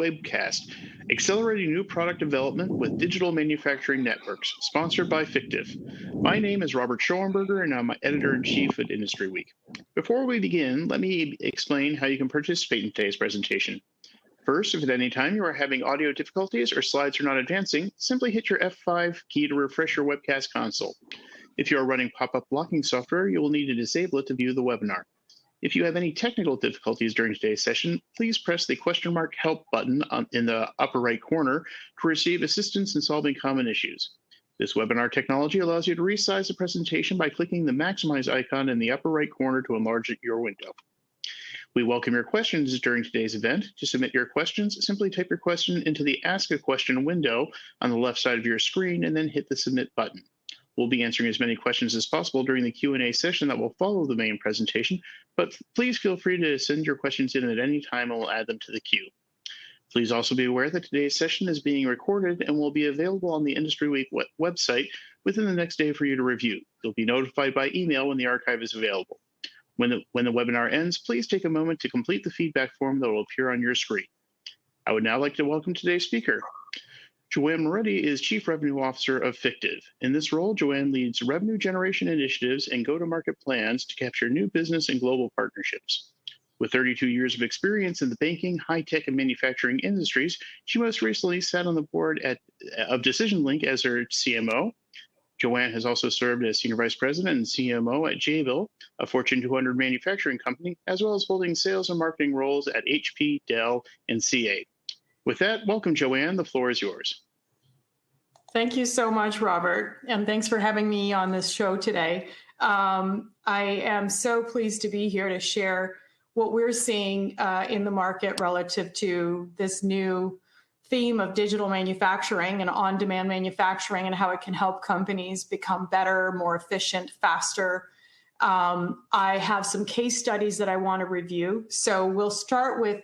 webcast, Accelerating New Product Development with Digital Manufacturing Networks, sponsored by Fictiv. My name is Robert Schoenberger, and I'm Editor-in-Chief at IndustryWeek. Before we begin, let me explain how you can participate in today's presentation. First, if at any time you are having audio difficulties or slides are not advancing, simply hit your F5 key to refresh your webcast console. If you are running pop-up blocking software, you will need to disable it to view the webinar. If you have any technical difficulties during today's session, please press the !help button in the upper right corner to receive assistance in solving common issues. This webinar technology allows you to resize the presentation by clicking the maximize icon in the upper right corner to enlarge your window. We welcome your questions during today's event. To submit your questions, simply type your question into the Ask a Question window on the left side of your screen and then hit the Submit button. We'll be answering as many questions as possible during the Q&A session that will follow the main presentation, but please feel free to send your questions in at any time and we'll add them to the queue. Please also be aware that today's session is being recorded and will be available on the IndustryWeek website within the next day for you to review. You'll be notified by email when the archive is available. When the webinar ends, please take a moment to complete the feedback form that will appear on your screen. I would now like to welcome today's speaker. Joanne Moretti is Chief Revenue Officer of Fictiv. In this role, Joanne leads revenue generation initiatives and go-to-market plans to capture new business and global partnerships. With 32 years of experience in the banking, high-tech, and manufacturing industries, she most recently sat on the board of DecisionLink as her CMO. Joanne has also served as Senior Vice President and CMO at Jabil, a Fortune 200 manufacturing company, as well as holding sales and marketing roles at HP, Dell, and CA. With that, welcome, Joanne. The floor is yours. Thank you so much, Robert, and thanks for having me on this show today. I am so pleased to be here to share what we're seeing in the market relative to this new theme of digital manufacturing and on-demand manufacturing and how it can help companies become better, more efficient, faster. I have some case studies that I want to review. So we'll start with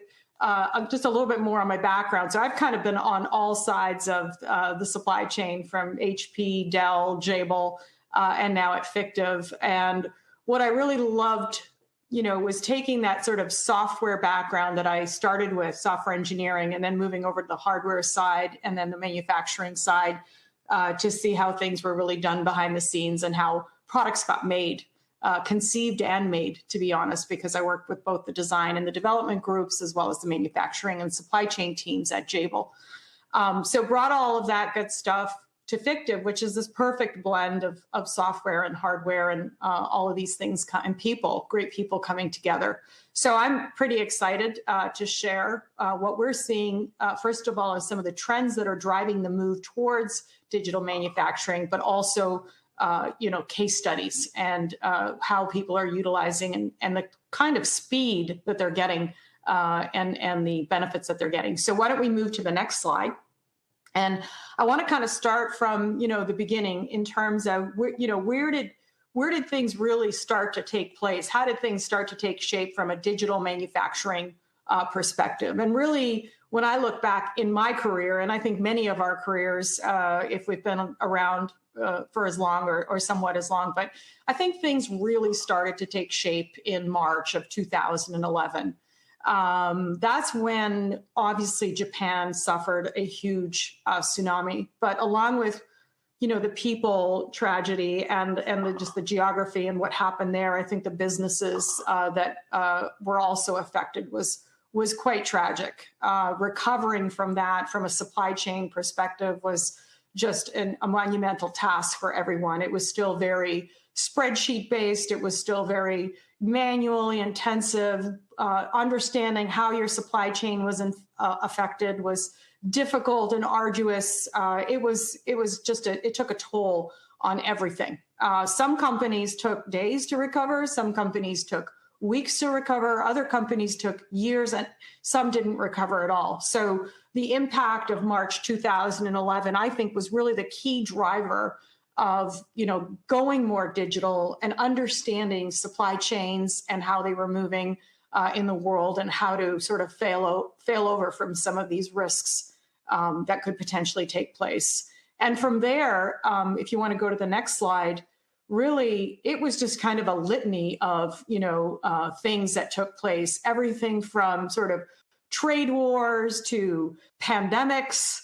just a little bit more on my background. So I've kind of been on all sides of the supply chain, from HP, Dell, Jabil, and now at Fictiv. And what I really loved, was taking that sort of software background that I started with, software engineering, and then moving over to the hardware side and then the manufacturing side to see how things were really done behind the scenes and how products got made. Conceived and made, to be honest, because I worked with both the design and the development groups, as well as the manufacturing and supply chain teams at Jabil. So brought all of that good stuff to Fictiv, which is this perfect blend of software and hardware and all of these things and people, great people coming together. So I'm pretty excited to share what we're seeing, first of all, is some of the trends that are driving the move towards digital manufacturing, but also case studies and how people are utilizing and the kind of speed that they're getting and the benefits that they're getting. So why don't we move to the next slide? And I want to kind of start from, the beginning in terms of, where did things really start to take place? How did things start to take shape from a digital manufacturing perspective? And really, when I look back in my career, and I think many of our careers, if we've been around for as long or somewhat as long, but I think things really started to take shape in March of 2011. That's when obviously Japan suffered a huge tsunami, but along with, the people tragedy and just the geography and what happened there, I think the businesses that were also affected was quite tragic. Recovering from that from a supply chain perspective was just a monumental task for everyone. It was still very spreadsheet based. It was still very manually intensive. Understanding how your supply chain was affected was difficult and arduous. It took a toll on everything. Some companies took days to recover. Some companies took weeks to recover. Other companies took years, and some didn't recover at all. So the impact of March 2011, I think, was really the key driver of, going more digital and understanding supply chains and how they were moving in the world and how to sort of fail over from some of these risks that could potentially take place. And from there, if you want to go to the next slide, really, it was just kind of a litany of, things that took place, everything from sort of trade wars to pandemics.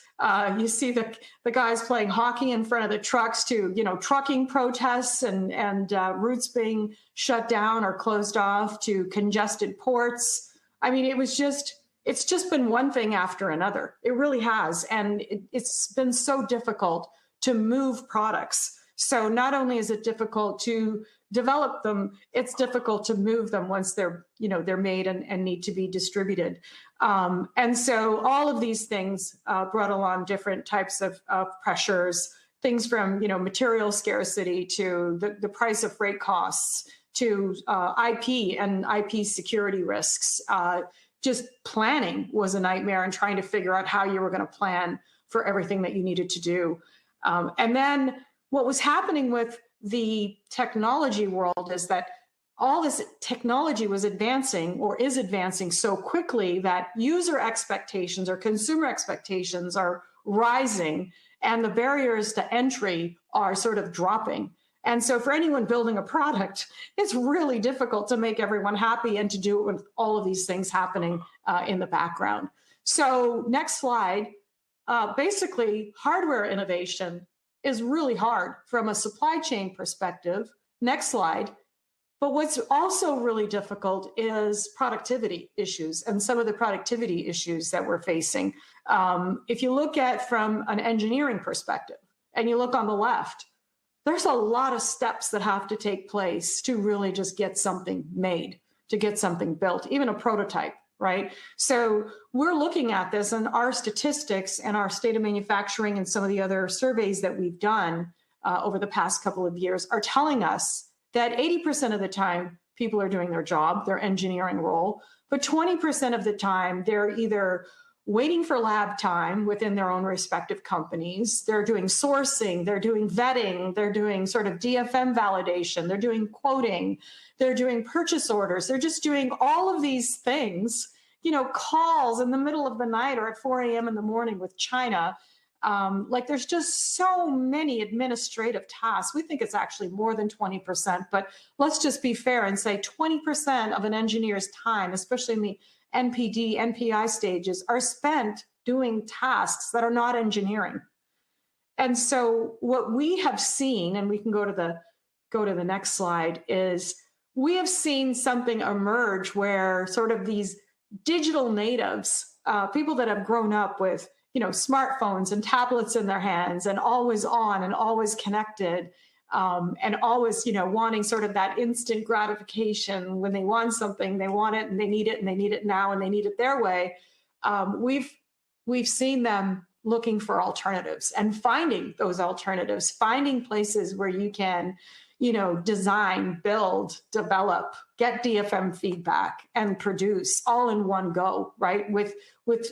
You see the guys playing hockey in front of the trucks to, trucking protests and routes being shut down or closed off to congested ports. I mean, it's just been one thing after another. It really has. And it's been so difficult to move products. So not only is it difficult to develop them, it's difficult to move them once they're made and need to be distributed. And so all of these things brought along different types of pressures, things from, material scarcity to the price of freight costs to IP and IP security risks. Just planning was a nightmare and trying to figure out how you were going to plan for everything that you needed to do. And then what was happening with the technology world is that all this technology was advancing or is advancing so quickly that user expectations or consumer expectations are rising and the barriers to entry are sort of dropping. And so for anyone building a product, it's really difficult to make everyone happy and to do it with all of these things happening in the background. So next slide. Basically, hardware innovation is really hard from a supply chain perspective. Next slide. But what's also really difficult is productivity issues and some of the productivity issues that we're facing. If you look at from an engineering perspective and you look on the left, there's a lot of steps that have to take place to really just get something made, to get something built, even a prototype, right? So we're looking at this, and our statistics and our state of manufacturing and some of the other surveys that we've done over the past couple of years are telling us that 80% of the time people are doing their job, their engineering role, but 20% of the time they're either waiting for lab time within their own respective companies. They're doing sourcing, they're doing vetting, they're doing sort of DFM validation, they're doing quoting, they're doing purchase orders, they're just doing all of these things, calls in the middle of the night or at 4 a.m. in the morning with China. There's just so many administrative tasks. We think it's actually more than 20%, but let's just be fair and say 20% of an engineer's time, especially in the NPD, NPI stages, are spent doing tasks that are not engineering. And so what we have seen, and we can go to the next slide, is we have seen something emerge where sort of these digital natives, people that have grown up with smartphones and tablets in their hands and always on and always connected, and always, wanting sort of that instant gratification. When they want something, they want it and they need it and they need it now and they need it their way. We've seen them looking for alternatives and finding those alternatives, finding places where you can, design, build, develop, get DFM feedback and produce all in one go, right? With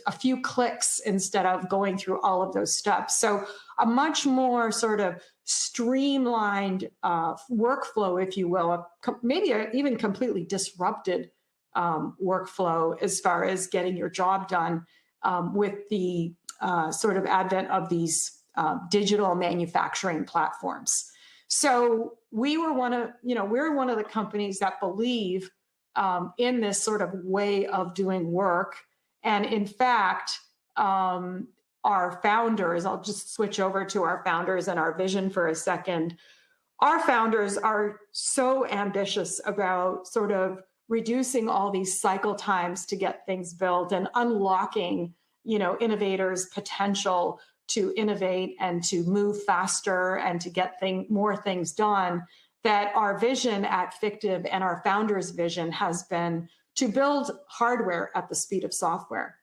a few clicks instead of going through all of those steps. So a much more sort of streamlined workflow, if you will, maybe even completely disrupted workflow as far as getting your job done with the sort of advent of these digital manufacturing platforms. So we're one of the companies that believe in this sort of way of doing work. And in fact, our founders, I'll just switch over to our founders and our vision for a second. Our founders are so ambitious about sort of reducing all these cycle times to get things built and unlocking, innovators' potential to innovate and to move faster and to get more things done, that our vision at Fictiv and our founders' vision has been to build hardware at the speed of software.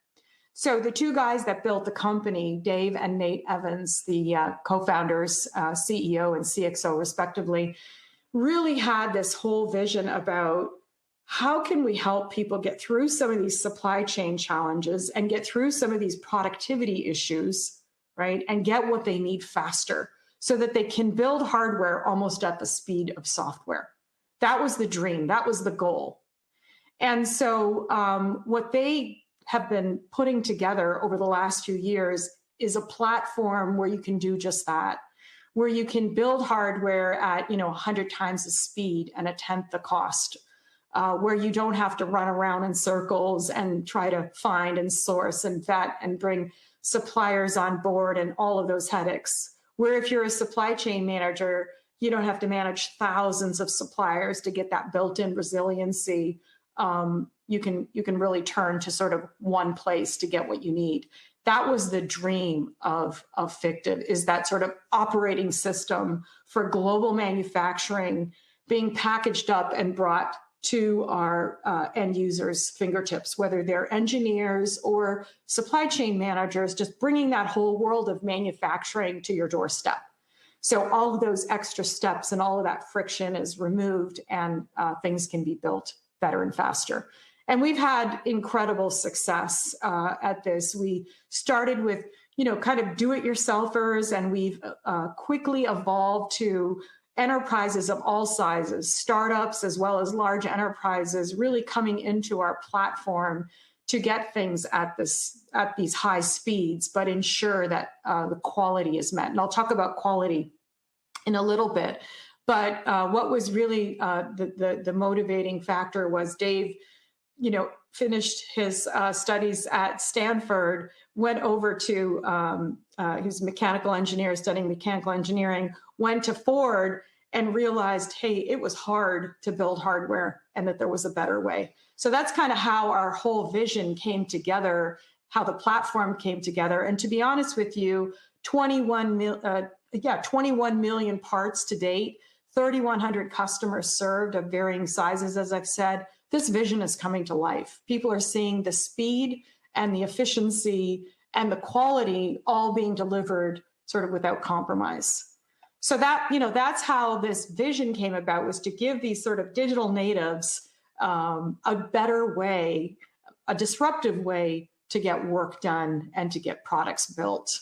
So the two guys that built the company, Dave and Nate Evans, the co-founders, CEO and CXO respectively, really had this whole vision about how can we help people get through some of these supply chain challenges and get through some of these productivity issues, right? And get what they need faster so that they can build hardware almost at the speed of software. That was the dream. That was the goal. And so what they have been putting together over the last few years is a platform where you can do just that, where you can build hardware at 100 times the speed and a tenth the cost. where you don't have to run around in circles and try to find and source and vet and bring suppliers on board and all of those headaches. Where if you're a supply chain manager, you don't have to manage thousands of suppliers to get that built-in resiliency. You can really turn to sort of one place to get what you need. That was the dream of Fictiv, is that sort of operating system for global manufacturing being packaged up and brought to our end users' fingertips, whether they're engineers or supply chain managers, just bringing that whole world of manufacturing to your doorstep. So all of those extra steps and all of that friction is removed, and things can be built better and faster. And we've had incredible success at this. We started with, kind of do-it-yourselfers, and we've quickly evolved to enterprises of all sizes, startups as well as large enterprises, really coming into our platform to get things at these high speeds, but ensure that the quality is met. And I'll talk about quality in a little bit. But what was really the motivating factor was Dave, finished his studies at Stanford, went over to, he was a mechanical engineer studying mechanical engineering, went to Ford and realized, hey, it was hard to build hardware and that there was a better way. So that's kind of how our whole vision came together, how the platform came together. And to be honest with you, 21 million parts to date, 3,100 customers served of varying sizes, as I've said. This vision is coming to life. People are seeing the speed and the efficiency and the quality all being delivered sort of without compromise. So that, that's how this vision came about, was to give these sort of digital natives a better way, a disruptive way to get work done and to get products built.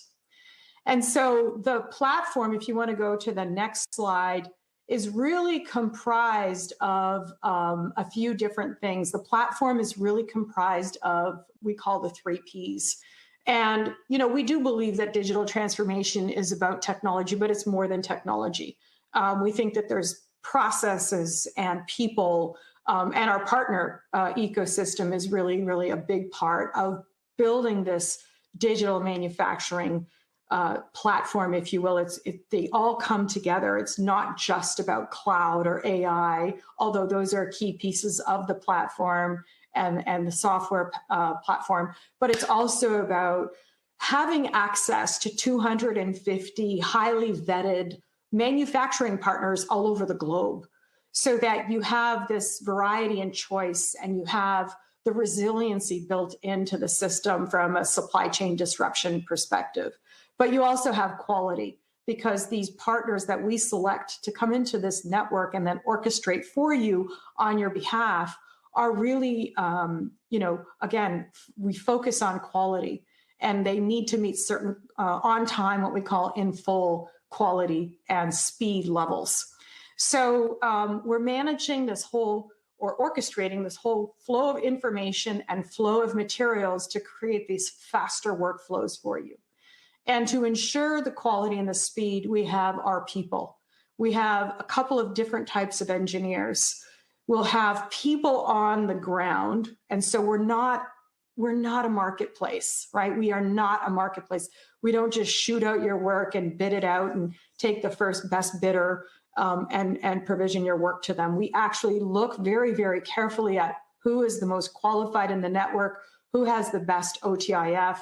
And so the platform, if you want to go to the next slide, is really comprised of a few different things. The platform is really comprised of, we call the 3 Ps. And, we do believe that digital transformation is about technology, but it's more than technology. We think that there's processes and people, and our partner ecosystem is really, really a big part of building this digital manufacturing platform, if you will. They all come together. It's not just about cloud or AI, although those are key pieces of the platform and the software platform, but it's also about having access to 250 highly vetted manufacturing partners all over the globe, so that you have this variety and choice, and you have the resiliency built into the system from a supply chain disruption perspective. But you also have quality, because these partners that we select to come into this network and then orchestrate for you on your behalf are really, again, we focus on quality, and they need to meet certain on time, what we call in full quality and speed levels. So we're managing this whole, or orchestrating this whole flow of information and flow of materials to create these faster workflows for you. And to ensure the quality and the speed, we have our people. We have a couple of different types of engineers. We'll have people on the ground. And so we're not a marketplace, right? We are not a marketplace. We don't just shoot out your work and bid it out and take the first best bidder and provision your work to them. We actually look very, very carefully at who is the most qualified in the network, who has the best OTIF,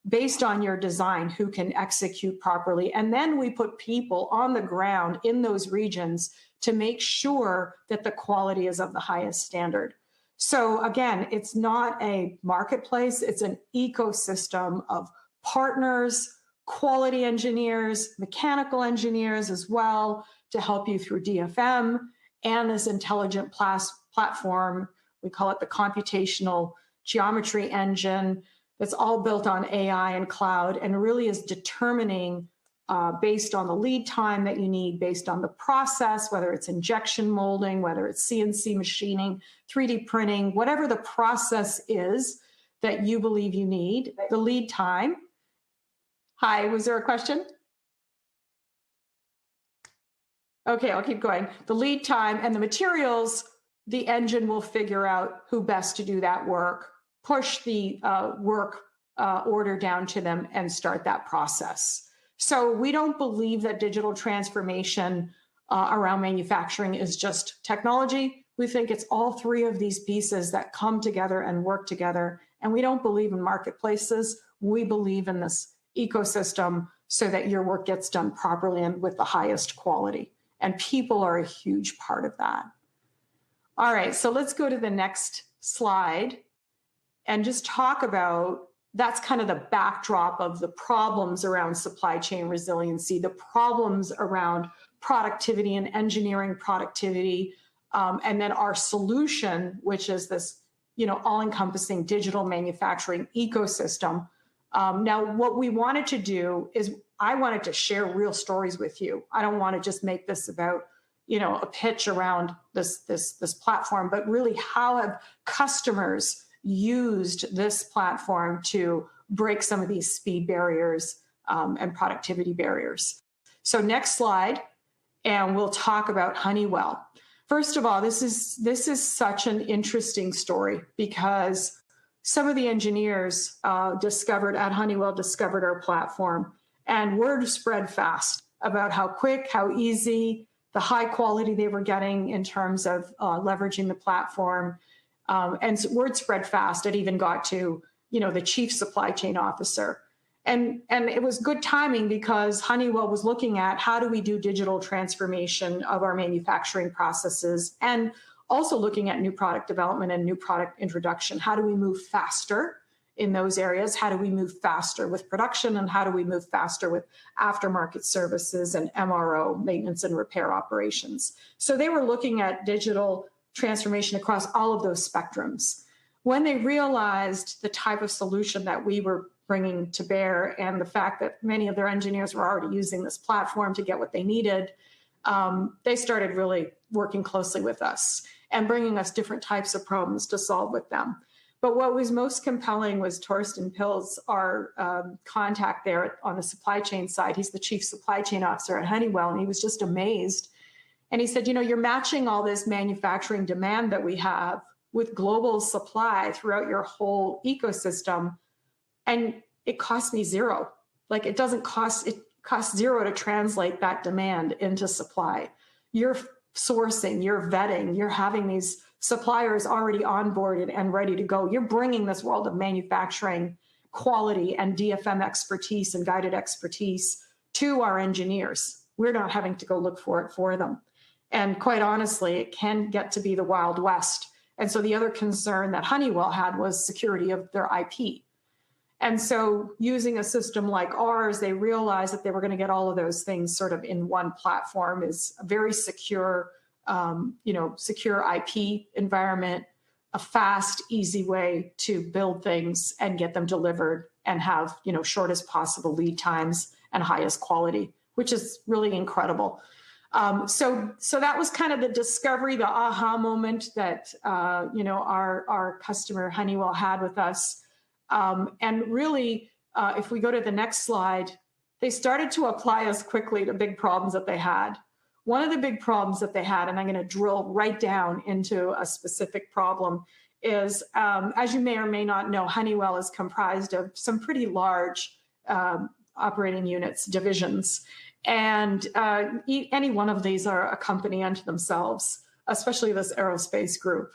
based on your design, who can execute properly. And then we put people on the ground in those regions to make sure that the quality is of the highest standard. So again, it's not a marketplace, it's an ecosystem of partners, quality engineers, mechanical engineers as well, to help you through DFM and this intelligent platform. We call it the computational geometry engine. It's all built on AI and cloud, and really is determining based on the lead time that you need, based on the process, whether it's injection molding, whether it's CNC machining, 3D printing, whatever the process is that you believe you need, the lead time. Hi, was there a question? Okay, I'll keep going. The lead time and the materials the engine will figure out who best to do that work, push the work order down to them, and start that process. So we don't believe that digital transformation around manufacturing is just technology. We think it's all three of these pieces that come together and work together. And we don't believe in marketplaces. We believe in this ecosystem so that your work gets done properly and with the highest quality. And people are a huge part of that. All right, so let's go to the next slide and just talk about, that's kind of the backdrop of the problems around supply chain resiliency, the problems around productivity and engineering productivity, and then our solution, which is this, all-encompassing digital manufacturing ecosystem. Now, what we wanted to do is I wanted to share real stories with you. I don't want to just make this about, a pitch around this platform, but really how have customers used this platform to break some of these speed barriers and productivity barriers. So next slide, and we'll talk about Honeywell. First of all, this is such an interesting story because some of the engineers at Honeywell discovered our platform, and word spread fast about how quick, how easy, the high quality they were getting in terms of leveraging the platform. And word spread fast. It even got to, the chief supply chain officer. And it was good timing because Honeywell was looking at how do we do digital transformation of our manufacturing processes, and also looking at new product development and new product introduction. How do we move faster in those areas? How do we move faster with production? And how do we move faster with aftermarket services and MRO, maintenance and repair operations? So they were looking at digital transformation across all of those spectrums. When they realized the type of solution that we were bringing to bear and the fact that many of their engineers were already using this platform to get what they needed, they started really working closely with us and bringing us different types of problems to solve with them. But what was most compelling was Torsten Pils, our contact there on the supply chain side. He's the chief supply chain officer at Honeywell, and he was just amazed. And he said, you're matching all this manufacturing demand that we have with global supply throughout your whole ecosystem, and it costs me zero. Like it costs zero to translate that demand into supply. You're sourcing, you're vetting, you're having these suppliers already onboarded and ready to go. You're bringing this world of manufacturing quality and DFM expertise and guided expertise to our engineers. We're not having to go look for it for them. And quite honestly, it can get to be the Wild West. And so the other concern that Honeywell had was security of their IP. And so using a system like ours, they realized that they were going to get all of those things sort of in one platform, is a very secure, secure IP environment, a fast, easy way to build things and get them delivered and have, shortest possible lead times and highest quality, which is really incredible. So that was kind of the discovery, the aha moment that, our customer Honeywell had with us. And really, if we go to the next slide, they started to apply us quickly to big problems that they had. One of the big problems that they had, and I'm going to drill right down into a specific problem, is, as you may or may not know, Honeywell is comprised of some pretty large operating units, divisions. And any one of these are a company unto themselves, especially this aerospace group.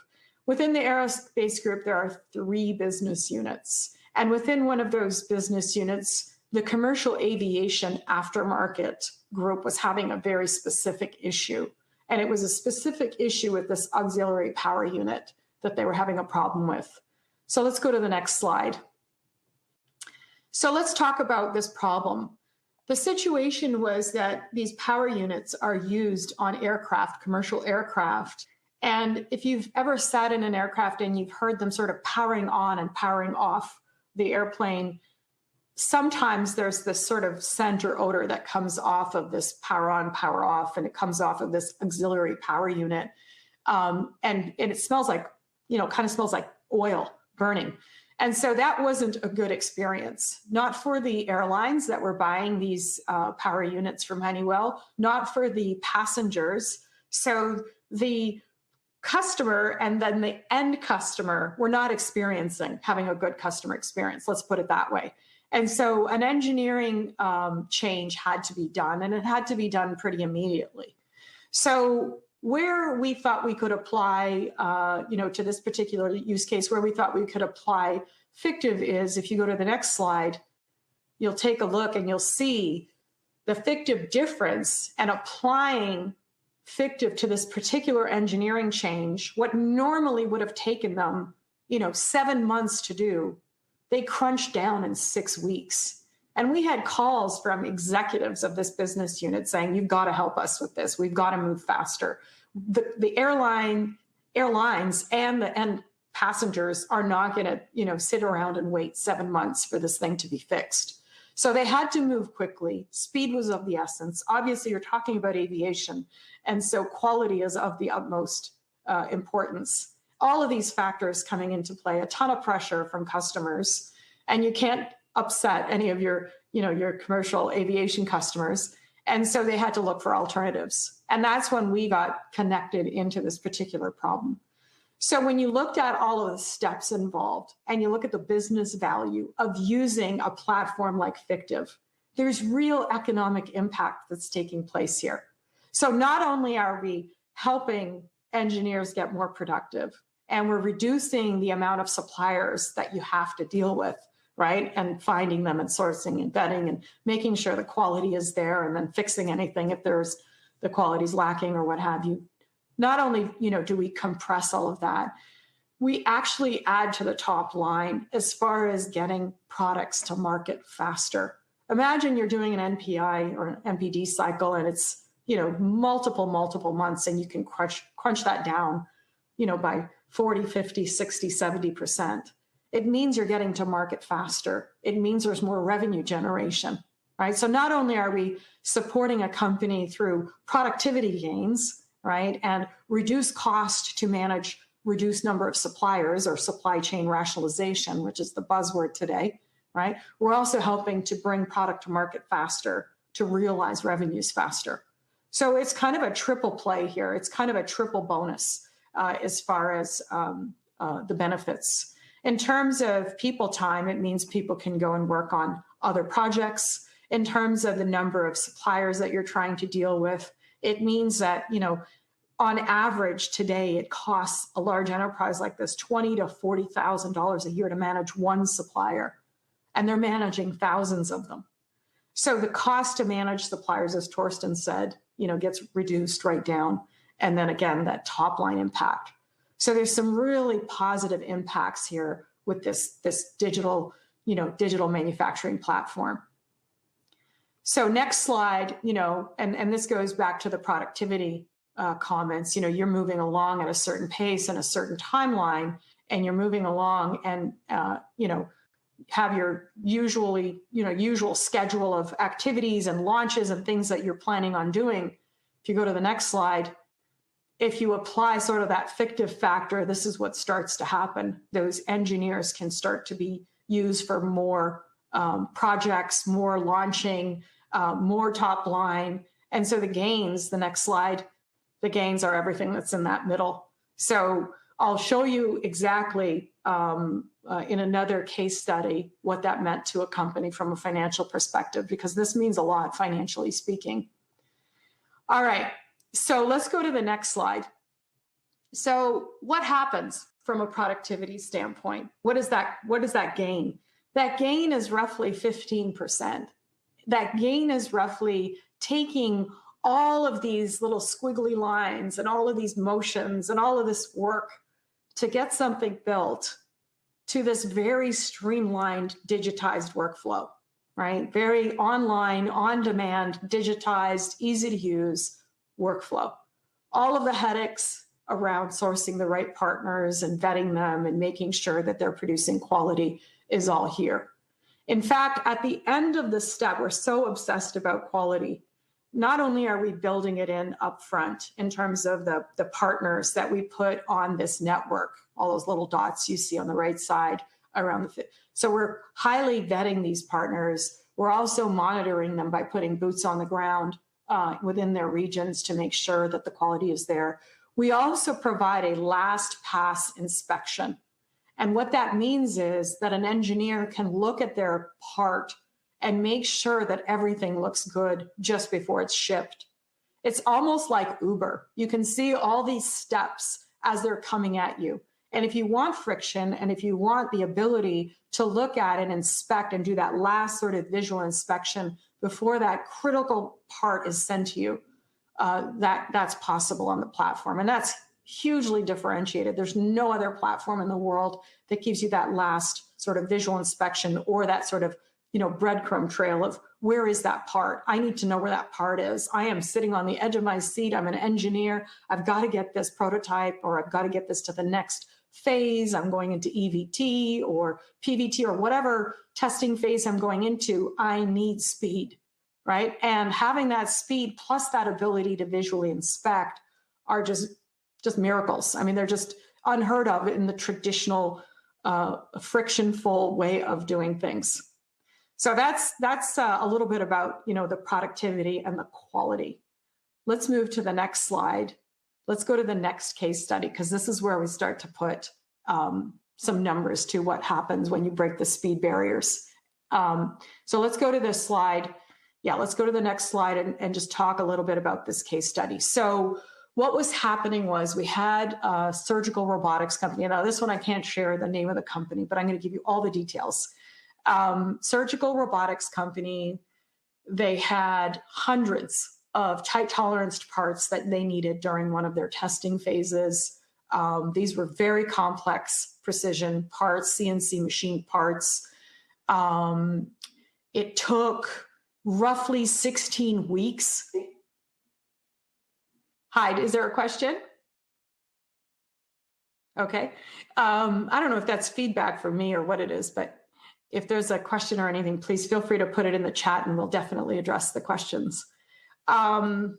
Within the aerospace group, there are 3 business units. And within one of those business units, the commercial aviation aftermarket group was having a very specific issue. And it was a specific issue with this auxiliary power unit that they were having a problem with. So let's go to the next slide. So let's talk about this problem. The situation was that these power units are used on aircraft, commercial aircraft. And if you've ever sat in an aircraft and you've heard them sort of powering on and powering off the airplane, sometimes there's this sort of scent or odor that comes off of this power on, power off, and it comes off of this auxiliary power unit. And it smells like, kind of smells like oil burning. And so that wasn't a good experience, not for the airlines that were buying these power units from Honeywell, not for the passengers. So the customer and then the end customer were not having a good customer experience. Let's put it that way. And so an engineering change had to be done, and it had to be done pretty immediately. So where we thought we could apply, to this particular use case, where we thought we could apply Fictiv is, if you go to the next slide, you'll take a look and you'll see the Fictiv difference, and applying Fictiv to this particular engineering change, what normally would have taken them, 7 months to do, they crunched down in 6 weeks. And we had calls from executives of this business unit saying, you've got to help us with this. We've got to move faster. The airlines and the end passengers are not going to, sit around and wait 7 months for this thing to be fixed. So they had to move quickly. Speed was of the essence. Obviously, you're talking about aviation, and so quality is of the utmost importance. All of these factors coming into play, a ton of pressure from customers, and you can't upset any of your commercial aviation customers. And so they had to look for alternatives. And that's when we got connected into this particular problem. So when you looked at all of the steps involved and you look at the business value of using a platform like Fictiv, there's real economic impact that's taking place here. So not only are we helping engineers get more productive, and we're reducing the amount of suppliers that you have to deal with, right? And finding them and sourcing and vetting and making sure the quality is there, and then fixing anything if there's the quality's lacking or what have you. Not only, do we compress all of that, we actually add to the top line as far as getting products to market faster. Imagine you're doing an NPI or an MPD cycle, and it's, multiple months, and you can crunch that down, by 40, 50, 60, 70%. It means you're getting to market faster. It means there's more revenue generation, right? So not only are we supporting a company through productivity gains, right, and reduce cost to manage reduced number of suppliers, or supply chain rationalization, which is the buzzword today, right? We're also helping to bring product to market faster, to realize revenues faster. So it's kind of a triple play here. It's kind of a triple bonus as far as the benefits. In terms of people time, it means people can go and work on other projects. In terms of the number of suppliers that you're trying to deal with, it means that, on average today, it costs a large enterprise like this $20,000 to $40,000 a year to manage one supplier, and they're managing thousands of them. So the cost to manage suppliers, as Torsten said, gets reduced right down. And then again, that top line impact. So there's some really positive impacts here with this digital manufacturing platform. So next slide, and this goes back to the productivity comments. You're moving along at a certain pace and a certain timeline, and you're moving along and have your usual schedule of activities and launches and things that you're planning on doing. If you go to the next slide, if you apply sort of that Fictiv factor, this is what starts to happen. Those engineers can start to be used for more projects, more launching, more top line. And so the gains, the next slide, the gains are everything that's in that middle. So I'll show you exactly in another case study what that meant to a company from a financial perspective, because this means a lot financially speaking. All right, so let's go to the next slide. So what happens from a productivity standpoint? What is that gain? That gain is roughly 15%. That gain is roughly taking all of these little squiggly lines and all of these motions and all of this work to get something built to this very streamlined, digitized workflow, right? Very online, on-demand, digitized, easy to use workflow. All of the headaches around sourcing the right partners and vetting them and making sure that they're producing quality is all here. In fact, at the end of this step, we're so obsessed about quality. Not only are we building it in upfront in terms of the partners that we put on this network, all those little dots you see on the right side around the fit. So we're highly vetting these partners. We're also monitoring them by putting boots on the ground within their regions to make sure that the quality is there. We also provide a last pass inspection. And what that means is that an engineer can look at their part and make sure that everything looks good just before it's shipped. It's almost like Uber. You can see all these steps as they're coming at you. And if you want friction, and if you want the ability to look at and inspect and do that last sort of visual inspection before that critical part is sent to you, that's possible on the platform. And that's hugely differentiated. There's no other platform in the world that gives you that last sort of visual inspection or that sort of, breadcrumb trail of where is that part? I need to know where that part is. I am sitting on the edge of my seat. I'm an engineer. I've got to get this prototype, or I've got to get this to the next phase. I'm going into EVT or PVT or whatever testing phase I'm going into. I need speed, right? And having that speed plus that ability to visually inspect are just miracles. I mean, they're just unheard of in the traditional frictionful way of doing things. So that's a little bit about, the productivity and the quality. Let's move to the next slide. Let's go to the next case study, because this is where we start to put some numbers to what happens when you break the speed barriers. So let's go to this slide. Yeah, let's go to the next slide and just talk a little bit about this case study. So what was happening was we had a surgical robotics company. Now, this one I can't share the name of the company, but I'm going to give you all the details. Surgical robotics company, they had hundreds of tight tolerance parts that they needed during one of their testing phases. These were very complex precision parts, CNC machine parts. It took roughly 16 weeks. Hi, is there a question? Okay. I don't know if that's feedback from me or what it is, but if there's a question or anything, please feel free to put it in the chat and we'll definitely address the questions. So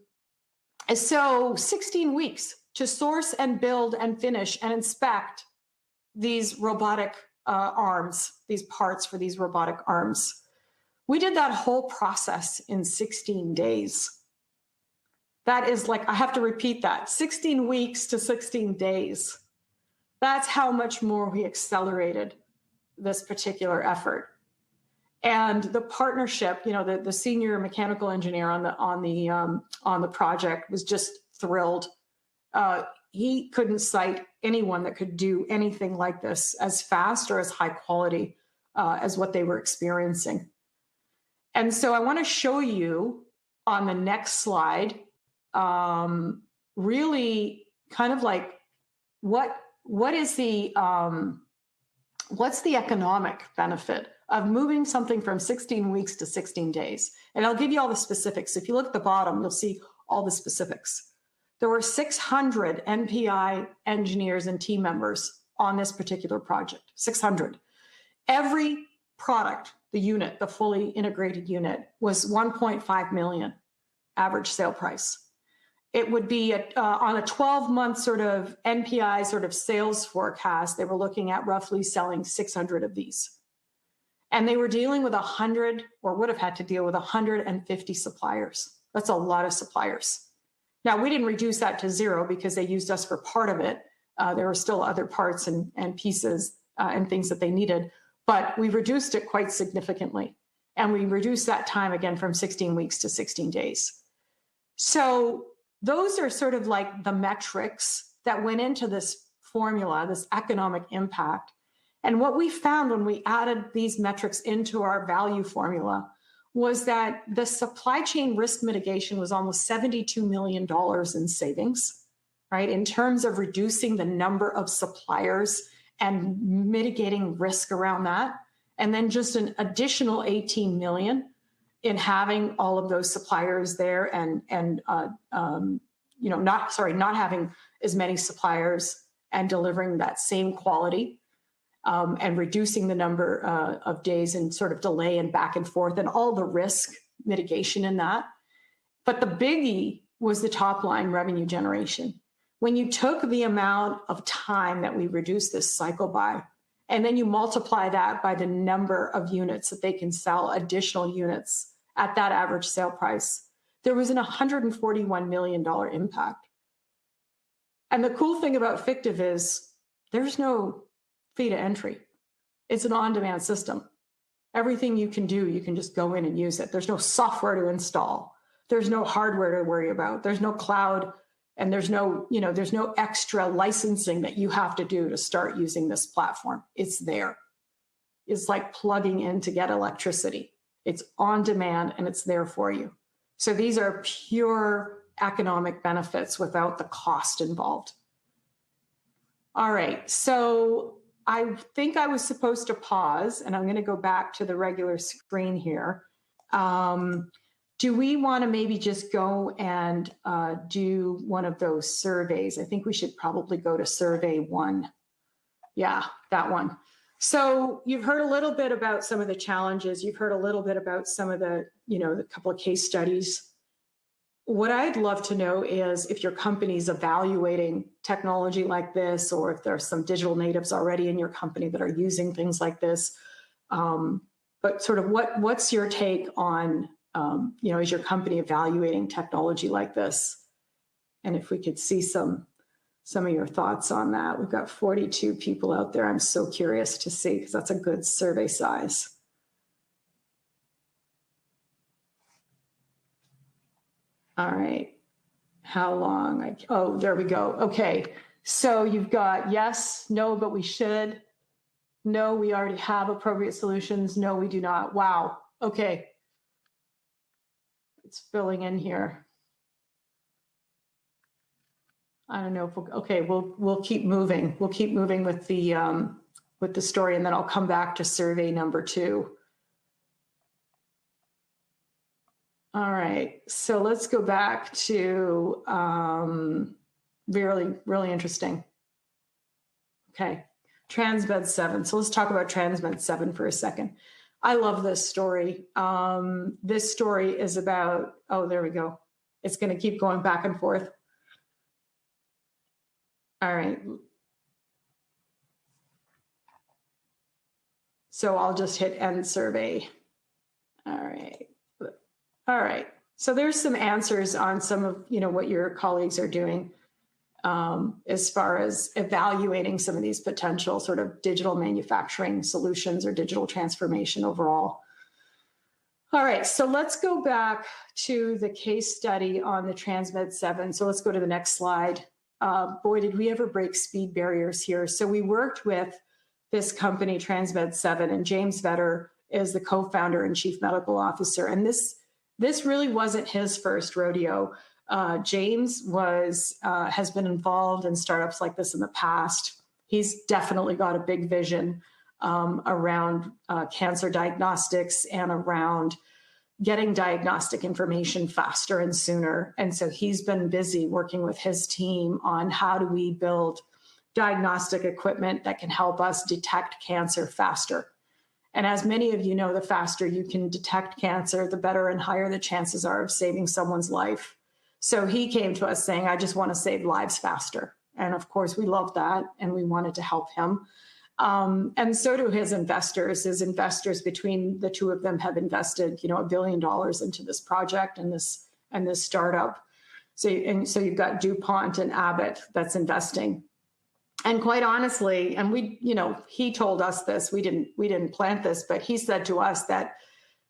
16 weeks to source and build and finish and inspect these robotic arms, these parts for these robotic arms. We did that whole process in 16 days. That is I have to repeat that, 16 weeks to 16 days. That's how much more we accelerated this particular effort. And the partnership, the senior mechanical engineer on the project was just thrilled. He couldn't cite anyone that could do anything like this as fast or as high quality as what they were experiencing. And so I want to show you on the next slide, really kind of what is the what's the economic benefit of moving something from 16 weeks to 16 days? And I'll give you all the specifics. If you look at the bottom, you'll see all the specifics. There were 600 NPI engineers and team members on this particular project, 600. Every product, the unit, the fully integrated unit, was 1.5 million average sale price. It would be on a 12-month sort of NPI sort of sales forecast, they were looking at roughly selling 600 of these. And they were dealing with 100, or would have had to deal with 150 suppliers. That's a lot of suppliers. Now, we didn't reduce that to zero because they used us for part of it. There were still other parts and pieces and things that they needed, but we reduced it quite significantly. And we reduced that time again from 16 weeks to 16 days. So those are sort of like the metrics that went into this formula, this economic impact. And what we found when we added these metrics into our value formula was that the supply chain risk mitigation was almost $72 million in savings, right? In terms of reducing the number of suppliers and mitigating risk around that. And then just an additional 18 million in having all of those suppliers there and not having as many suppliers and delivering that same quality and reducing the number of days and sort of delay and back and forth and all the risk mitigation in that. But the biggie was the top line revenue generation. When you took the amount of time that we reduced this cycle by, and then you multiply that by the number of units that they can sell, additional units at that average sale price, there was an $141 million impact. And the cool thing about Fictiv is there's no fee to entry. It's an on-demand system. Everything you can do, you can just go in and use it. There's no software to install. There's no hardware to worry about. There's no cloud, and there's no extra licensing that you have to do to start using this platform. It's there. It's like plugging in to get electricity. It's on demand and it's there for you. So these are pure economic benefits without the cost involved. All right, so I think I was supposed to pause, and I'm going to go back to the regular screen here. Do we want to maybe just go and do one of those surveys? I think we should probably go to survey 1. Yeah, that one. So you've heard a little bit about some of the challenges. You've heard a little bit about some of the, the couple of case studies. What I'd love to know is if your company's evaluating technology like this, or if there's some digital natives already in your company that are using things like this. But sort of what's your take on, is your company evaluating technology like this? And if we could see some of your thoughts on that. We've got 42 people out there. I'm so curious to see, because that's a good survey size. All right. How long? Oh, there we go. Okay. So you've got yes, no, but we should. No, we already have appropriate solutions. No, we do not. Wow. Okay. It's filling in here. I don't know if we'll keep moving. We'll keep moving with the story, and then I'll come back to survey number 2. All right, so let's go back to really, really interesting. Okay, Transmed 7. So let's talk about Transmed 7 for a second. I love this story. This story is about, oh, there we go. It's going to keep going back and forth. All right. So I'll just hit end survey. All right. All right. So there's some answers on some of, what your colleagues are doing as far as evaluating some of these potential sort of digital manufacturing solutions or digital transformation overall. All right. So let's go back to the case study on the Transmed 7. So let's go to the next slide. Boy, did we ever break speed barriers here. So we worked with this company, Transmed 7, and James Vetter is the co-founder and chief medical officer. And this really wasn't his first rodeo. James has been involved in startups like this in the past. He's definitely got a big vision around cancer diagnostics and around getting diagnostic information faster and sooner. And so he's been busy working with his team on how do we build diagnostic equipment that can help us detect cancer faster. And as many of you know, the faster you can detect cancer, the better and higher the chances are of saving someone's life. So he came to us saying, I just want to save lives faster. And of course, we love that, and we wanted to help him. And so do his investors. His investors, between the two of them, have invested, $1 billion into this project and this startup. So you've got DuPont and Abbott that's investing. And quite honestly, and he told us this, we didn't plant this, but he said to us that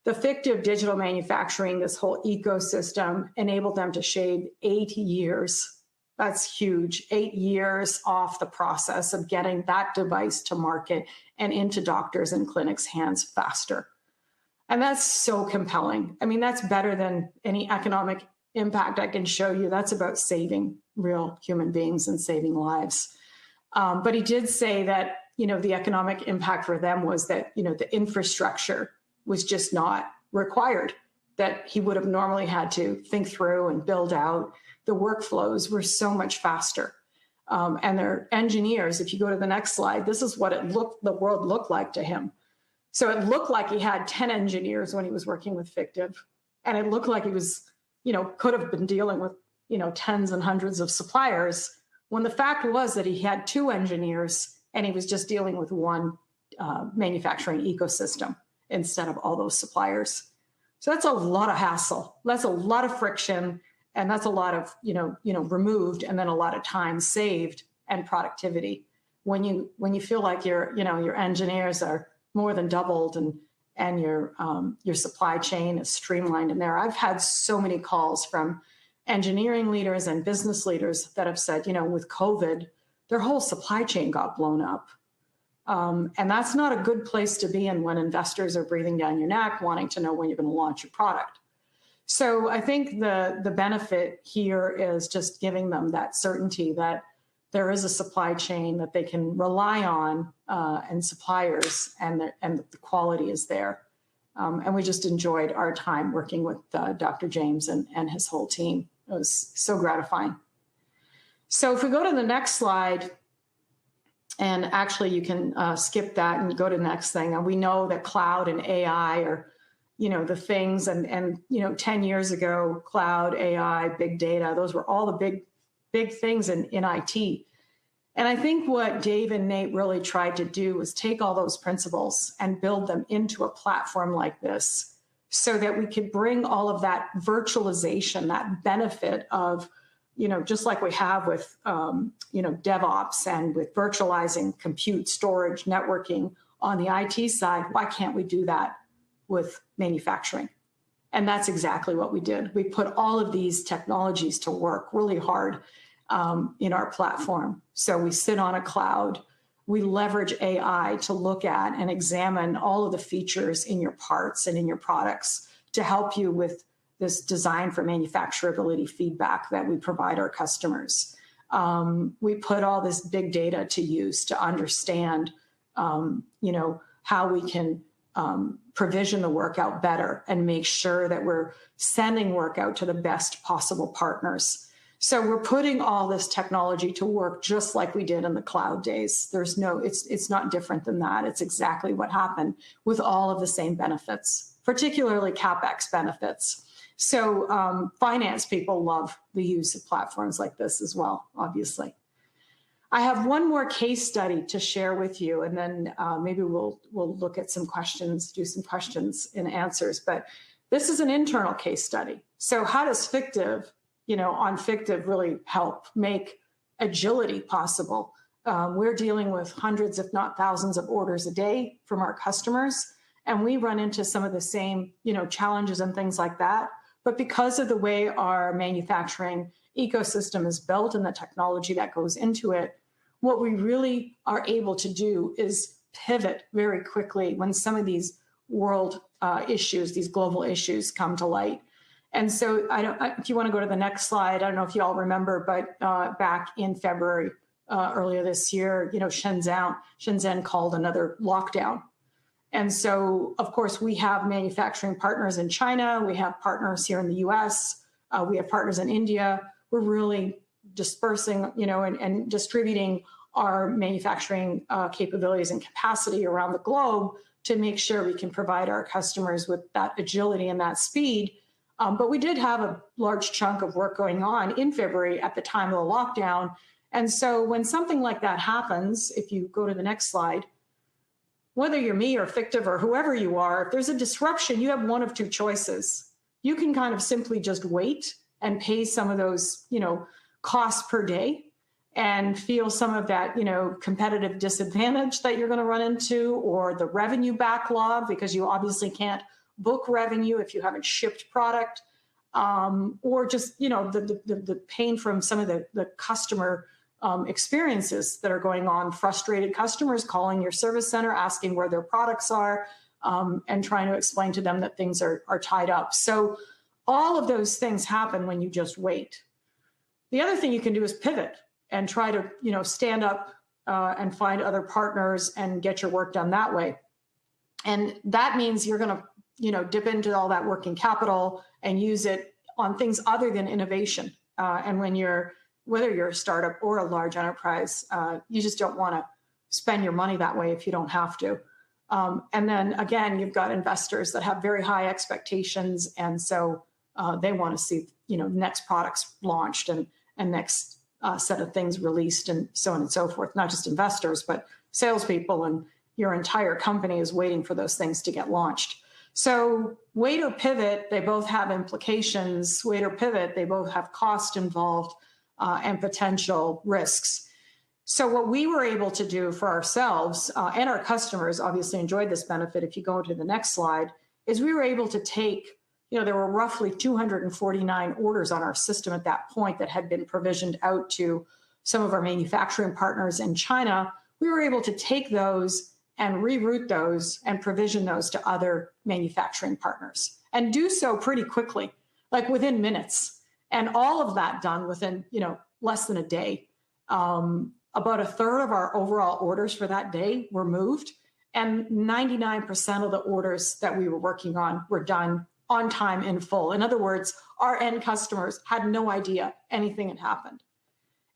the Fictiv digital manufacturing, this whole ecosystem, enabled them to shave 8 years. That's huge. 8 years off the process of getting that device to market and into doctors and clinics' hands faster. And that's so compelling. I mean, that's better than any economic impact I can show you. That's about saving real human beings and saving lives. But he did say that, the economic impact for them was that, the infrastructure was just not required, that he would have normally had to think through and build out. The workflows were so much faster. And their engineers, if you go to the next slide, this is what the world looked like to him. So it looked like he had 10 engineers when he was working with Fictiv. And it looked like he was, could have been dealing with, tens and hundreds of suppliers, when the fact was that he had 2 engineers and he was just dealing with one manufacturing ecosystem instead of all those suppliers. So that's a lot of hassle. That's a lot of friction. And that's a lot of, removed and then a lot of time saved and productivity. When you feel like your engineers are more than doubled and your supply chain is streamlined in there. I've had so many calls from engineering leaders and business leaders that have said, with COVID, their whole supply chain got blown up. And that's not a good place to be in when investors are breathing down your neck, wanting to know when you're going to launch your product. So I think the benefit here is just giving them that certainty that there is a supply chain that they can rely on and suppliers, and the quality is there. And we just enjoyed our time working with Dr. James and his whole team. It was so gratifying. So if we go to the next slide, and actually you can skip that and go to the next thing. And we know that cloud and AI are, the things, and 10 years ago, cloud, AI, big data, those were all the big things in IT. And I think what Dave and Nate really tried to do was take all those principles and build them into a platform like this so that we could bring all of that virtualization, that benefit of, just like we have with, DevOps and with virtualizing compute, storage, networking on the IT side. Why can't we do that with manufacturing? And that's exactly what we did. We put all of these technologies to work really hard in our platform. So we sit on a cloud. We leverage AI to look at and examine all of the features in your parts and in your products to help you with this design for manufacturability feedback that we provide our customers. We put all this big data to use to understand, how we can provision the work out better and make sure that we're sending work out to the best possible partners. So we're putting all this technology to work just like we did in the cloud days. It's not different than that. It's exactly what happened with all of the same benefits, particularly CapEx benefits. So finance people love the use of platforms like this as well, obviously. I have one more case study to share with you, and then maybe we'll look at some questions, do some questions and answers. But this is an internal case study. So how does Fictiv, on Fictiv really help make agility possible? We're dealing with hundreds, if not thousands, of orders a day from our customers, and we run into some of the same, challenges and things like that. But because of the way our manufacturing ecosystem is built and the technology that goes into it, what we really are able to do is pivot very quickly when some of these world issues, these global issues come to light. And so if you want to go to the next slide, I don't know if you all remember, but back in February, earlier this year, Shenzhen called another lockdown. And so, of course, we have manufacturing partners in China. We have partners here in the US. We have partners in India. We're really dispersing, and distributing our manufacturing capabilities and capacity around the globe to make sure we can provide our customers with that agility and that speed. But we did have a large chunk of work going on in February at the time of the lockdown. And so when something like that happens, if you go to the next slide, whether you're me or Fictiv or whoever you are, if there's a disruption, you have one of two choices. You can kind of simply just wait and pay some of those, costs per day and feel some of that, competitive disadvantage that you're going to run into, or the revenue backlog, because you obviously can't book revenue if you haven't shipped product, or just, the pain from some of the customer experiences that are going on, frustrated customers calling your service center, asking where their products are, and trying to explain to them that things are tied up. So all of those things happen when you just wait. The other thing you can do is pivot and try to, stand up and find other partners and get your work done that way. And that means you're going to, dip into all that working capital and use it on things other than innovation. And whether you're a startup or a large enterprise, you just don't want to spend your money that way if you don't have to. And then again, you've got investors that have very high expectations. And so they want to see, next products launched and next set of things released and so on and so forth. Not just investors, but salespeople, and your entire company is waiting for those things to get launched. So wait or pivot, they both have implications. Wait or pivot, they both have cost involved and potential risks. So what we were able to do for ourselves and our customers obviously enjoyed this benefit. If you go to the next slide, is we were able to take, there were roughly 249 orders on our system at that point that had been provisioned out to some of our manufacturing partners in China. We were able to take those and reroute those and provision those to other manufacturing partners and do so pretty quickly, like within minutes. And all of that done within, less than a day. About a third of our overall orders for that day were moved, and 99% of the orders that we were working on were done on time in full. In other words, our end customers had no idea anything had happened.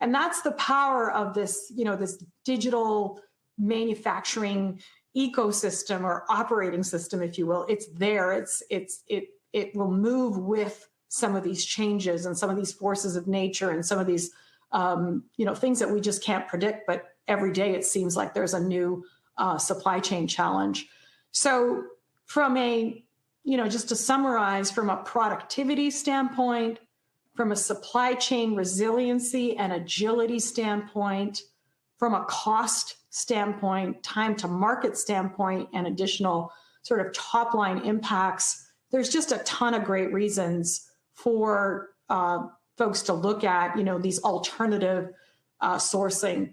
And that's the power of this, this digital manufacturing ecosystem or operating system, if you will. It's there. It will move with some of these changes and some of these forces of nature and some of these things that we just can't predict. But every day it seems like there's a new supply chain challenge. So from a just to summarize, from a productivity standpoint, from a supply chain resiliency and agility standpoint, from a cost standpoint, time to market standpoint, and additional sort of top line impacts, there's just a ton of great reasons for folks to look at, these alternative sourcing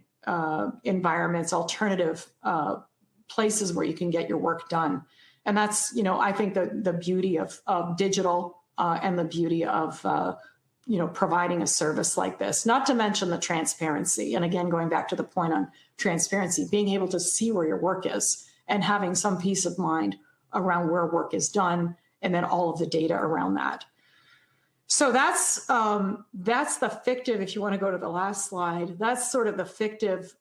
environments, alternative places where you can get your work done. And that's, I think the beauty of digital and the beauty of, providing a service like this, not to mention the transparency. And again, going back to the point on transparency, being able to see where your work is and having some peace of mind around where work is done, and then all of the data around that. So that's the Fictiv. If you want to go to the last slide, that's sort of the Fictiv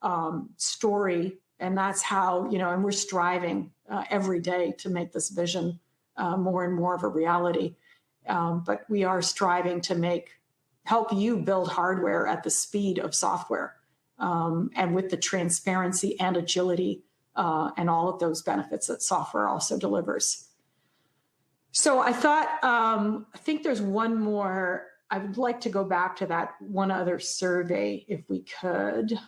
story. And that's how, and we're striving every day to make this vision more and more of a reality. But we are striving to help you build hardware at the speed of software and with the transparency and agility and all of those benefits that software also delivers. So I thought, I think there's one more. I would like to go back to that one other survey if we could.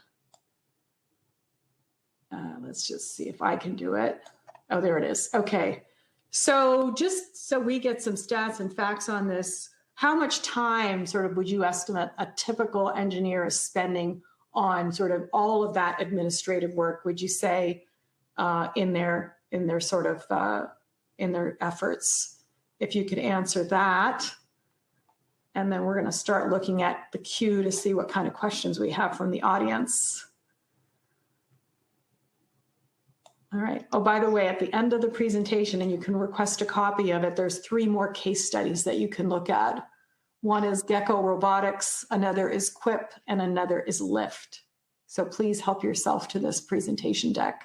Let's just see if I can do it. Oh, there it is. Okay. So just so we get some stats and facts on this, how much time sort of would you estimate a typical engineer is spending on sort of all of that administrative work, would you say, in their efforts? If you could answer that. And then we're going to start looking at the queue to see what kind of questions we have from the audience. All right. Oh, by the way, at the end of the presentation, and you can request a copy of it, there's 3 more case studies that you can look at. One is Gecko Robotics, another is Quip, and another is Lyft. So please help yourself to this presentation deck.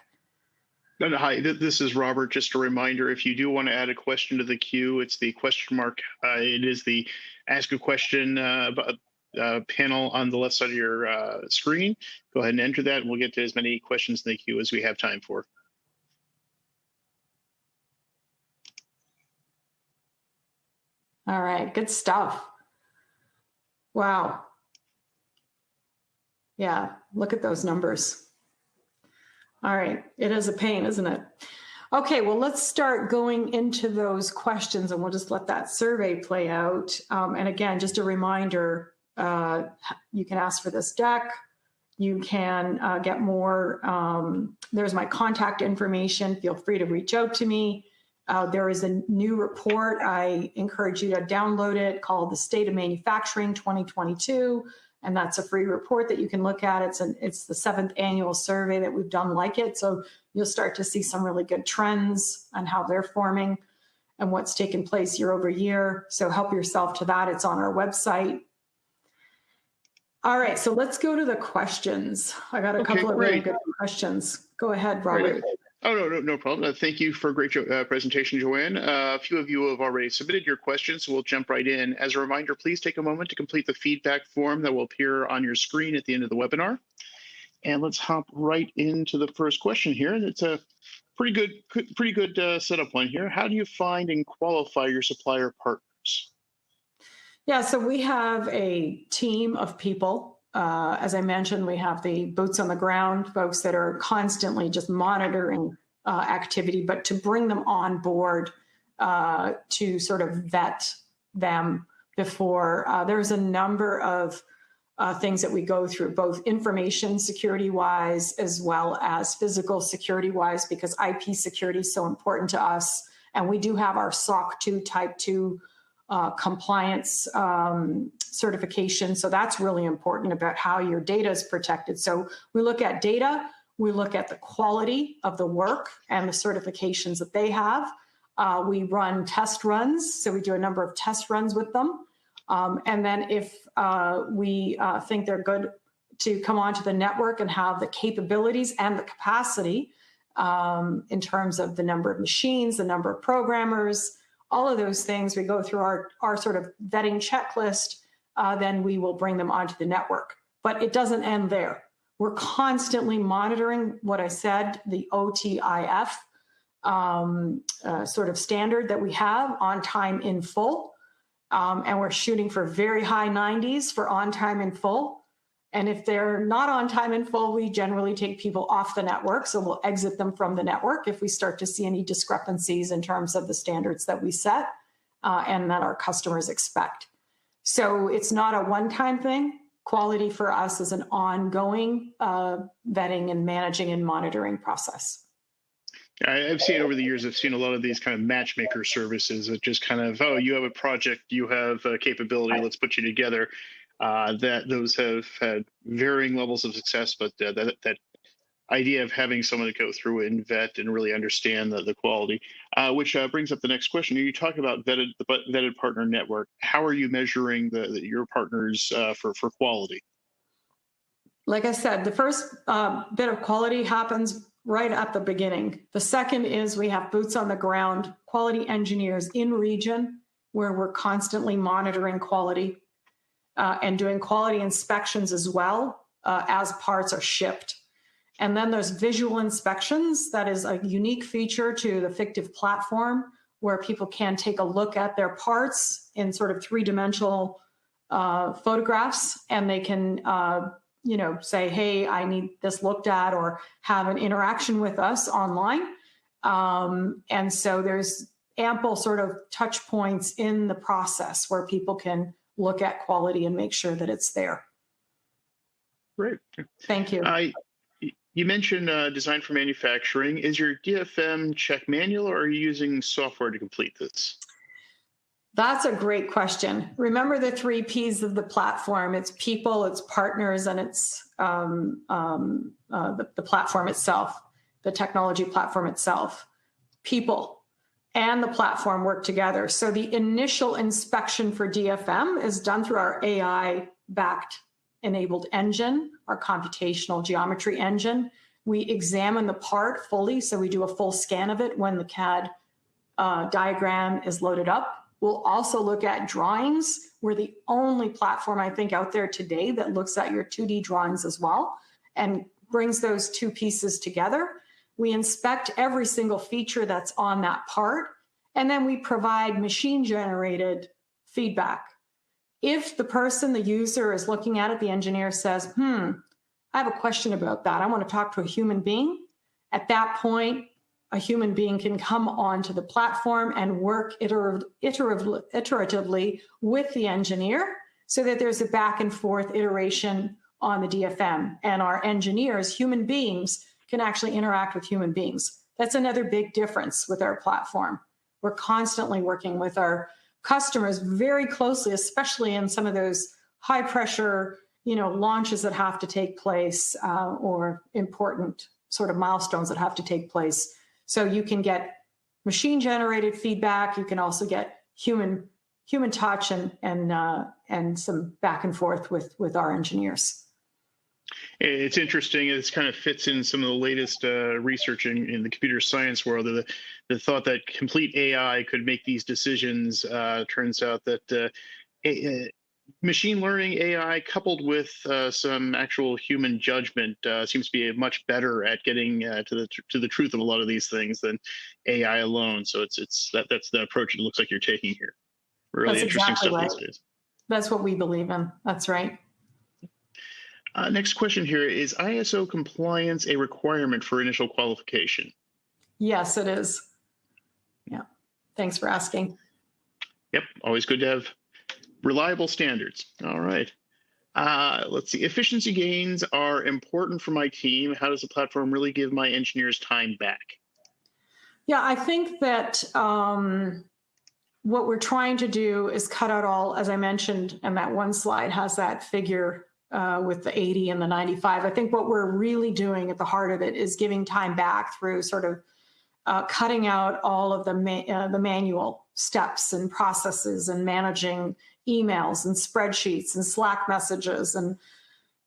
Hi, this is Robert. Just a reminder, if you do want to add a question to the queue, it's the question mark. It is the ask a question panel on the left side of your screen. Go ahead and enter that, and we'll get to as many questions in the queue as we have time for. All right, good stuff. Wow. Yeah, look at those numbers. All right, it is a pain, isn't it? Okay, well, let's start going into those questions, and we'll just let that survey play out. And again, just a reminder, you can ask for this deck. You can get more. There's my contact information. Feel free to reach out to me. There is a new report. I encourage you to download it called The State of Manufacturing 2022. And that's a free report that you can look at. It's the 7th annual survey that we've done like it. So you'll start to see some really good trends on how they're forming and what's taken place year over year. So help yourself to that. It's on our website. All right, so let's go to the questions. I got a couple of really good questions. Go ahead, Robert. Great. Oh, no problem. Thank you for a great presentation, Joanne. A few of you have already submitted your questions, so we'll jump right in. As a reminder, please take a moment to complete the feedback form that will appear on your screen at the end of the webinar. And let's hop right into the first question here. It's Pretty good setup one here. How do you find and qualify your supplier partners? Yeah, so we have a team of people. As I mentioned, we have the boots on the ground folks that are constantly just monitoring activity, but to bring them on board to sort of vet them before, there's a number of things that we go through, both information security wise as well as physical security wise, because IP security is so important to us. And we do have our SOC 2 Type 2 compliance certification. So that's really important about how your data is protected. So we look at data, we look at the quality of the work and the certifications that they have. We run test runs. So we do a number of test runs with them. And then if we think they're good to come onto the network and have the capabilities and the capacity in terms of the number of machines, the number of programmers, all of those things, we go through our sort of vetting checklist, then we will bring them onto the network. But it doesn't end there. We're constantly monitoring what I said, the OTIF sort of standard that we have, on time in full. And we're shooting for very high 90s for on time in full. And if they're not on time in full, we generally take people off the network. So we'll exit them from the network if we start to see any discrepancies in terms of the standards that we set and that our customers expect. So it's not a one-time thing. Quality for us is an ongoing vetting and managing and monitoring process. I've seen over the years, I've seen a lot of these kind of matchmaker services that just kind of, oh, you have a project, you have a capability, let's put you together. That those have had varying levels of success, but that idea of having someone to go through and vet and really understand the quality, which brings up the next question. You talk about the vetted partner network. How are you measuring your partners for quality? Like I said, the first bit of quality happens right at the beginning. The second is we have boots on the ground, quality engineers in region where we're constantly monitoring quality. And doing quality inspections as well as parts are shipped. And then there's visual inspections. That is a unique feature to the Fictiv platform where people can take a look at their parts in sort of three-dimensional photographs, and they can say, hey, I need this looked at, or have an interaction with us online. And so there's ample sort of touch points in the process where people can look at quality and make sure that it's there. Great. Thank you. You mentioned design for manufacturing. Is your DFM check manual, or are you using software to complete this? That's a great question. Remember the 3 Ps of the platform. It's people, it's partners, and it's the platform itself, the technology platform itself. People and the platform work together. So the initial inspection for DFM is done through our AI-backed enabled engine, our computational geometry engine. We examine the part fully, so we do a full scan of it when the CAD diagram is loaded up. We'll also look at drawings. We're the only platform, I think, out there today that looks at your 2D drawings as well and brings those 2 pieces together. We inspect every single feature that's on that part, and then we provide machine-generated feedback. If the person, the user, is looking at it, the engineer says, I have a question about that. I want to talk to a human being. At that point, a human being can come onto the platform and work iteratively with the engineer so that there's a back and forth iteration on the DFM. And our engineers, human beings, can actually interact with human beings. That's another big difference with our platform. We're constantly working with our customers very closely, especially in some of those high pressure, launches that have to take place or important sort of milestones that have to take place. So you can get machine generated feedback. You can also get human touch and some back and forth with our engineers. It's interesting. It kind of fits in some of the latest research in the computer science world. The thought that complete AI could make these decisions turns out that Machine learning AI coupled with some actual human judgment seems to be much better at getting to the truth of a lot of these things than AI alone. So that's the approach it looks like you're taking here. Really That's interesting exactly stuff right. these days. That's what we believe in. That's right. Next question here, is ISO compliance a requirement for initial qualification? Yes, it is. Yeah. Thanks for asking. Yep. Always good to have reliable standards. All right. Let's see. Efficiency gains are important for my team. How does the platform really give my engineers time back? Yeah, I think that what we're trying to do is cut out all, as I mentioned, and that one slide has that figure with the 80 and the 95. I think what we're really doing at the heart of it is giving time back through sort of cutting out all of the manual steps and processes and managing emails and spreadsheets and Slack messages and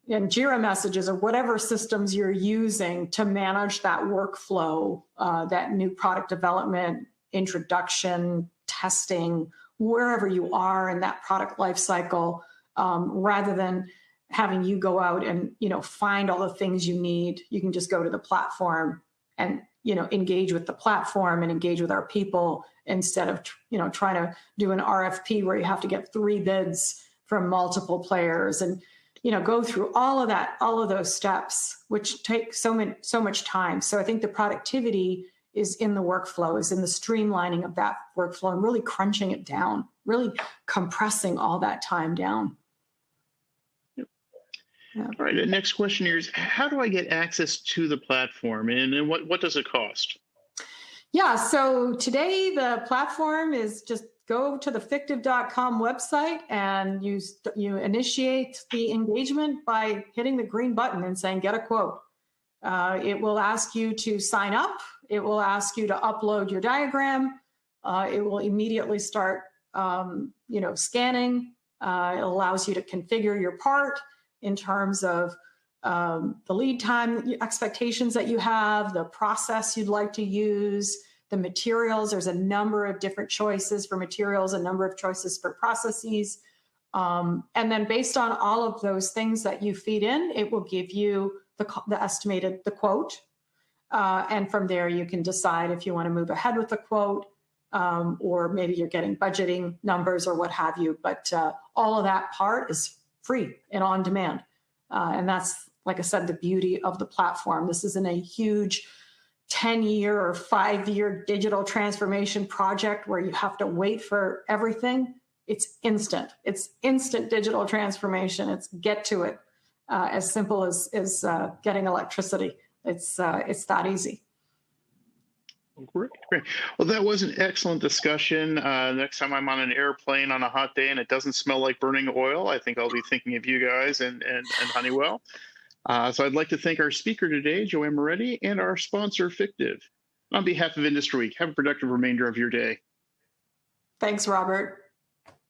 Jira messages or whatever systems you're using to manage that workflow, that new product development, introduction, testing, wherever you are in that product life cycle, rather than having you go out and find all the things you need. You can just go to the platform and engage with the platform and engage with our people instead of trying to do an RFP where you have to get 3 bids from multiple players and go through all of those steps, which take so much time. So I think the productivity is in the workflow, is in the streamlining of that workflow and really crunching it down, really compressing all that time down. Yep. Yeah. All right. The next question here is, how do I get access to the platform, and what does it cost? Yeah. So today the platform is just go to the Fictiv.com website and you initiate the engagement by hitting the green button and saying, get a quote. It will ask you to sign up. It will ask you to upload your diagram. It will immediately start, scanning. It allows you to configure your part in terms of the lead time expectations that you have, the process you'd like to use, the materials. There's a number of different choices for materials, a number of choices for processes. And then based on all of those things that you feed in, it will give you the quote. And from there, you can decide if you want to move ahead with the quote, or maybe you're getting budgeting numbers or what have you. But all of that part is free and on demand. And that's, like I said, the beauty of the platform. This isn't a huge 10-year or 5-year digital transformation project where you have to wait for everything. It's instant. It's instant digital transformation. It's get to it, as simple as getting electricity. It's that easy. Great. Well, that was an excellent discussion. Next time I'm on an airplane on a hot day and it doesn't smell like burning oil, I think I'll be thinking of you guys and Honeywell. So I'd like to thank our speaker today, Joanne Moretti, and our sponsor, Fictiv. On behalf of IndustryWeek, have a productive remainder of your day. Thanks, Robert.